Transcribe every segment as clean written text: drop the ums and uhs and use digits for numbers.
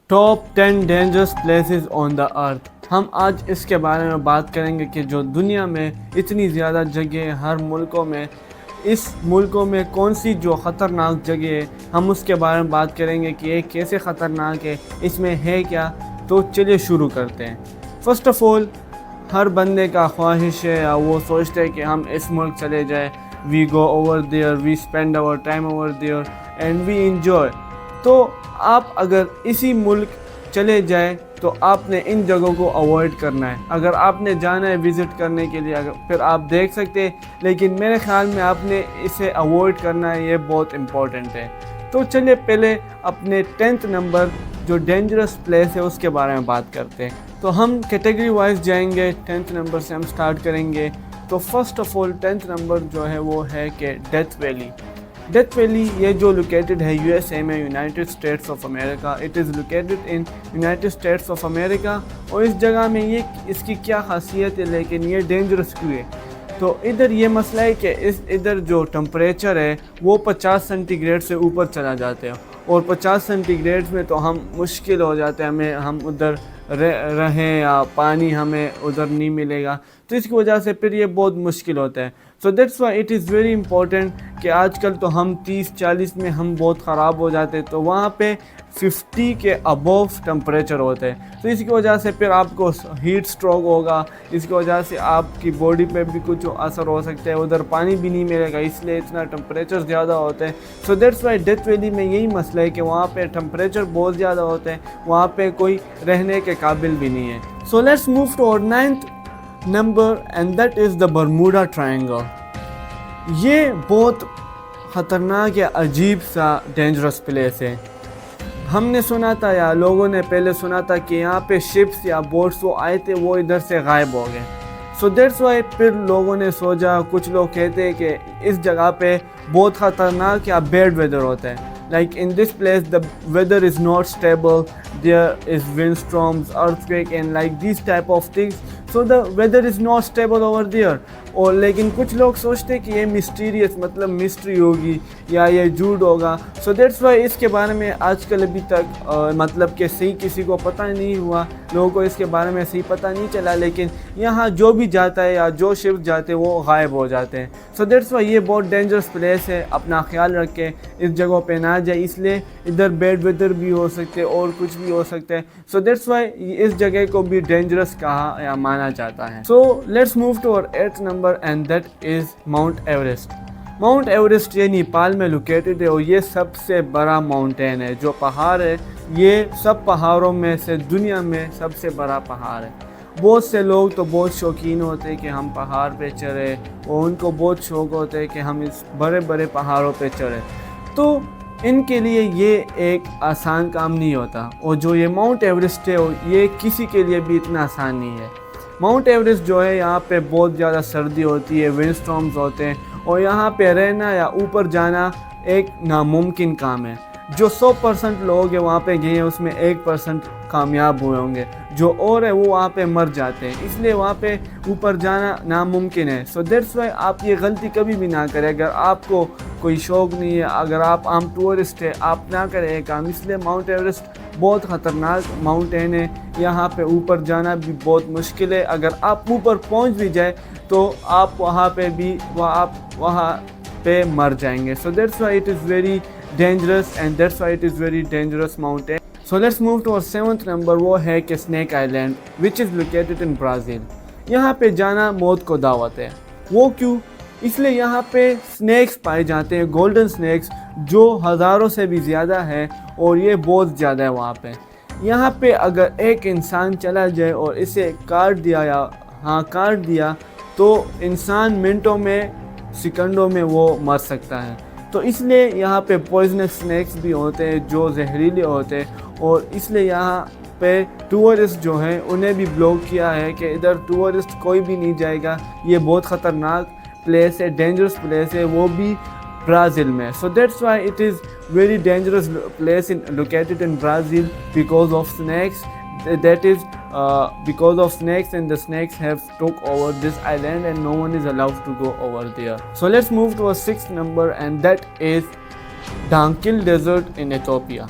Top 10 dangerous places آن دا ارتھ. ہم آج اس کے بارے میں بات کریں گے کہ جو دنیا میں اتنی زیادہ جگہ ہر ملکوں میں، اس ملکوں میں کون سی جو خطرناک جگہ ہے، ہم اس کے بارے میں بات کریں گے کہ یہ کیسے خطرناک ہے، اس میں ہے کیا. تو چلیے شروع کرتے ہیں. فرسٹ آف آل، ہر بندے کا خواہش ہے یا وہ سوچتے ہیں کہ ہم اس ملک چلے جائیں. We go over there, we spend our time over there and we enjoy. تو آپ اگر اسی ملک چلے جائیں تو آپ نے ان جگہوں کو اوائڈ کرنا ہے. اگر آپ نے جانا ہے وزٹ کرنے کے لیے پھر آپ دیکھ سکتے ہیں، لیکن میرے خیال میں آپ نے اسے اوائڈ کرنا ہے، یہ بہت امپورٹنٹ ہے. تو چلیے پہلے اپنے 10th نمبر جو ڈینجرس پلیس ہے اس کے بارے میں بات کرتے ہیں. تو ہم کیٹیگری وائز جائیں گے، 10th نمبر سے ہم سٹارٹ کریں گے. تو first of all 10th number جو ہے وہ ہے کہ ڈیتھ ویلی. ڈیتھ ویلی یہ جو لوکیٹڈ ہے یو ایس اے میں، United States of America. It is located in United States of America. اور اس جگہ میں اس کی کیا خاصیت ہے، لیکن یہ ڈینجرس کیوں ہے؟ تو ادھر یہ مسئلہ ہے کہ ادھر جو ٹمپریچر ہے وہ 50 سینٹی گریڈ سے اوپر چلا جاتے ہیں، اور 50 سینٹی گریڈ میں تو ہم مشکل ہو جاتے ہیں، ہم ادھر رہیں یا پانی ہمیں ادھر نہیں ملے گا. تو اس کی وجہ سے پھر یہ بہت مشکل ہوتا ہے. So that's why it is very important کہ آج کل تو ہم 30-40 میں ہم بہت خراب ہو جاتے ہیں، تو وہاں پہ 50 کے ابو ٹمپریچر ہوتے ہیں. تو اس کی وجہ سے پھر آپ کو ہیٹ اسٹروک ہوگا، اس کی وجہ سے آپ کی باڈی پہ بھی کچھ اثر ہو سکتا ہے، ادھر پانی بھی نہیں ملے گا، اس لیے اتنا ٹمپریچر زیادہ ہوتا ہے. So that's Y death valley میں یہی مسئلہ ہے کہ وہاں پہ ٹمپریچر بہت زیادہ ہوتا ہے، وہاں پہ کوئی رہنے کے قابل بھی نہیں ہے. سو لیٹس موو ٹو اور 9th number and that is the Bermuda triangle. یہ بہت خطرناک یا عجیب سا ڈینجرس پلیس ہے. ہم نے سنا تھا یا لوگوں نے پہلے سنا تھا کہ یہاں پہ شپس یا بوٹس وہ آئے تھے، وہ ادھر سے غائب ہو گئے. سو دیٹس وائی پھر لوگوں نے سوچا، کچھ لوگ کہتے ہیں کہ اس جگہ پہ بہت خطرناک یا بیڈ ویدر ہوتا ہے. Like in this place the weather is not stable, there is windstorms, earthquake and like these type of things. So the weather is not stable over there. اور لیکن کچھ لوگ سوچتے کہ یہ مسٹیریس مطلب مسٹری ہوگی یا یہ جھوٹ ہوگا. سو دیٹس وائی اس کے بارے میں آج کل ابھی تک مطلب کہ صحیح کسی کو پتہ نہیں ہوا، لوگوں کو اس کے بارے میں صحیح پتہ نہیں چلا. لیکن یہاں جو بھی جاتا ہے یا جو شپ جاتے ہیں وہ غائب ہو جاتے ہیں. سو دیٹس وائی یہ بہت ڈینجرس پلیس ہے. اپنا خیال رکھیں، اس جگہوں پہ نہ جائے، اس لیے ادھر بیڈ ویدر بھی ہو سکتے اور کچھ بھی ہو سکتا ہے. سو دیٹس وائی اس جگہ کو بھی ڈینجرس کہا یا مانا جاتا ہے. سو لیٹس موو ٹو اور 8th number and that is Mount Everest. Mount Everest یہ نیپال میں لوکیٹڈ ہے، اور یہ سب سے بڑا ماؤنٹین ہے. جو پہاڑ ہے یہ سب پہاڑوں میں سے دنیا میں سب سے بڑا پہاڑ ہے. بہت سے لوگ تو بہت شوقین ہوتے ہیں کہ ہم پہاڑ پہ چڑھے، اور ان کو بہت شوق ہوتا ہے کہ ہم اس بڑے بڑے پہاڑوں پہ چڑھے. تو ان کے لیے یہ ایک آسان کام نہیں ہوتا، اور جو یہ ماؤنٹ ایوریسٹ ہے یہ کسی کے لیے بھی اتنا آسان نہیں ہے. ماؤنٹ ایوریسٹ جو ہے یہاں پہ بہت زیادہ سردی ہوتی ہے، ونڈ سٹارمز ہوتے ہیں، اور یہاں پہ رہنا یا اوپر جانا ایک ناممکن کام ہے. جو 100% لوگ ہیں وہاں پہ گئے ہیں، اس میں 1% کامیاب ہوئے ہوں گے، جو اور ہے وہ وہاں پہ مر جاتے ہیں. اس لیے وہاں پہ اوپر جانا ناممکن ہے. سو دیٹس وائی آپ یہ غلطی کبھی بھی نہ کریں. اگر آپ کو کوئی شوق نہیں ہے، اگر آپ عام ٹورسٹ ہے، آپ نہ کریں یہ کام. اس لیے ماؤنٹ ایوریسٹ بہت خطرناک ماؤنٹین ہے، یہاں پہ اوپر جانا بھی بہت مشکل ہے. اگر آپ اوپر پہنچ بھی جائے تو آپ وہاں پہ مر جائیں گے. سو that's why it is very dangerous and that's why it is very dangerous mountain. So let's move to our 7th number. وہ ہے کہ Snake Island which is located in Brazil. یہاں پہ جانا موت کو دعوت ہے. وہ کیوں؟ اس لیے یہاں پہ سنیکس پائے جاتے ہیں، گولڈن سنیکس، جو ہزاروں سے بھی زیادہ ہے، اور یہ بہت زیادہ ہے وہاں پہ. یہاں پہ اگر ایک انسان چلا جائے اور اسے کاٹ دیا تو انسان منٹوں میں سیکنڈوں میں وہ مر سکتا ہے. تو اس لیے یہاں پہ پوائزنس سنیکس بھی ہوتے ہیں جو زہریلے ہوتے ہیں، اور اس لیے یہاں پہ ٹورسٹ جو ہیں انہیں بھی بلاک کیا ہے کہ ادھر ٹورسٹ کوئی بھی نہیں جائے گا. یہ بہت خطرناک پلیس ہے، ڈینجرس پلیس ہے، وہ بھی برازیل میں. سو that's why it is very dangerous place located in Brazil because of snakes. That is because of snakes, and the snakes have took over this island and no one is allowed to go over there. So let's move to our 6th number and that is Dankil Desert in Ethiopia.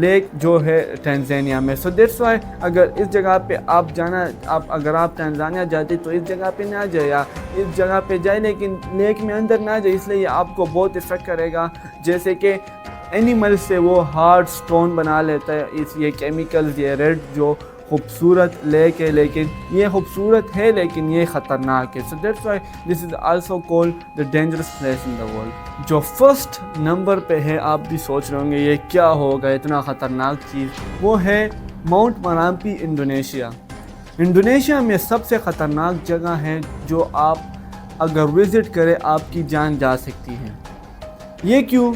Lake جو ہے ٹینزانیہ میں. سو that's Y اگر اس جگہ پہ آپ اگر آپ ٹینزانیہ جاتے تو اس جگہ پہ نہ جائے یا اس جگہ پہ جائے لیکن لیک میں اندر نہ جائے, اس لیے یہ آپ کو بہت افیکٹ کرے گا. جیسے کہ اینیمل سے وہ ہارڈ سٹون بنا لیتا ہے یہ کیمیکلز. یہ ریڈ جو خوبصورت لیک ہے لیکن یہ خوبصورت ہے لیکن یہ خطرناک ہے. So that's why this is also called the dangerous place in the world. جو فرسٹ نمبر پہ ہے, آپ بھی سوچ رہے ہوں گے یہ کیا ہوگا اتنا خطرناک چیز, وہ ہے ماؤنٹ مرامپی انڈونیشیا. انڈونیشیا میں سب سے خطرناک جگہ ہے جو آپ اگر وزٹ کرے آپ کی جان جا سکتی ہے. یہ کیوں؟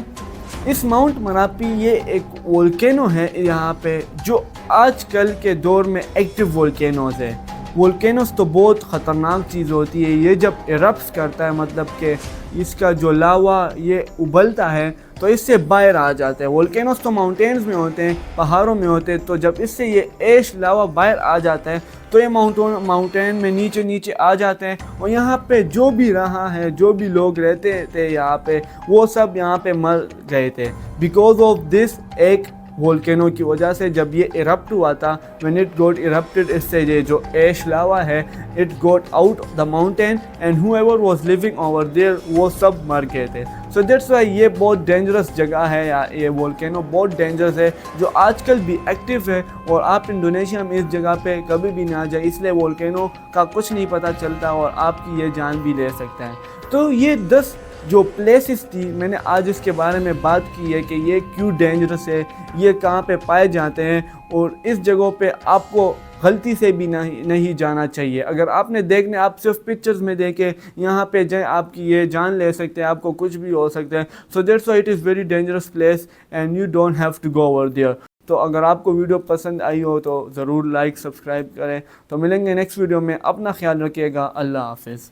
اس ماؤنٹ مرامپی یہ ایک وولکینو ہے یہاں پہ جو آج کل کے دور میں ایکٹیو وولکینوز ہے. وولکینوز تو بہت خطرناک چیز ہوتی ہے. یہ جب ایرپٹس کرتا ہے مطلب کہ اس کا جو لاوا یہ ابلتا ہے تو اس سے باہر آ جاتا ہے. وولکینوز تو ماؤنٹینز میں ہوتے ہیں, پہاڑوں میں ہوتے ہیں, تو جب اس سے یہ ایش لاوا باہر آ جاتا ہے تو یہ ماؤنٹین میں نیچے آ جاتے ہیں. اور یہاں پہ جو بھی رہا ہے, جو بھی لوگ رہتے تھے یہاں پہ, وہ سب یہاں پہ مر گئے تھے بیکاز آف دس ایک وولکینو کی وجہ سے. جب یہ ایرپٹ ہوا تھا, when it got erupted, اس سے یہ جو ایش لاوا ہے it got out of the mountain and whoever was living over there وہ سب مر گئے تھے. So that's why یہ بہت ڈینجرس جگہ ہے, یہ وولکینو بہت ڈینجرس ہے جو آج کل بھی ایکٹیو ہے. اور آپ انڈونیشیا میں اس جگہ پہ کبھی بھی نہ جائیں, اس لیے وولکینو کا کچھ نہیں پتہ چلتا اور آپ کی یہ جان بھی لے سکتا ہے. تو یہ 10 جو پلیسز تھی میں نے آج اس کے بارے میں بات کی ہے کہ یہ کیوں ڈینجرس ہے, یہ کہاں پہ پائے جاتے ہیں, اور اس جگہوں پہ آپ کو غلطی سے بھی نہیں جانا چاہیے. اگر آپ نے دیکھنے, آپ صرف پکچرز میں دیکھیں, یہاں پہ جائیں آپ کی یہ جان لے سکتے ہیں, آپ کو کچھ بھی ہو سکتا ہے. So that's why it is very dangerous place and you don't have to go over there. تو اگر آپ کو ویڈیو پسند آئی ہو تو ضرور لائک سبسکرائب کریں. تو ملیں گے نیکسٹ ویڈیو میں, اپنا خیال رکھیے گا. اللہ حافظ.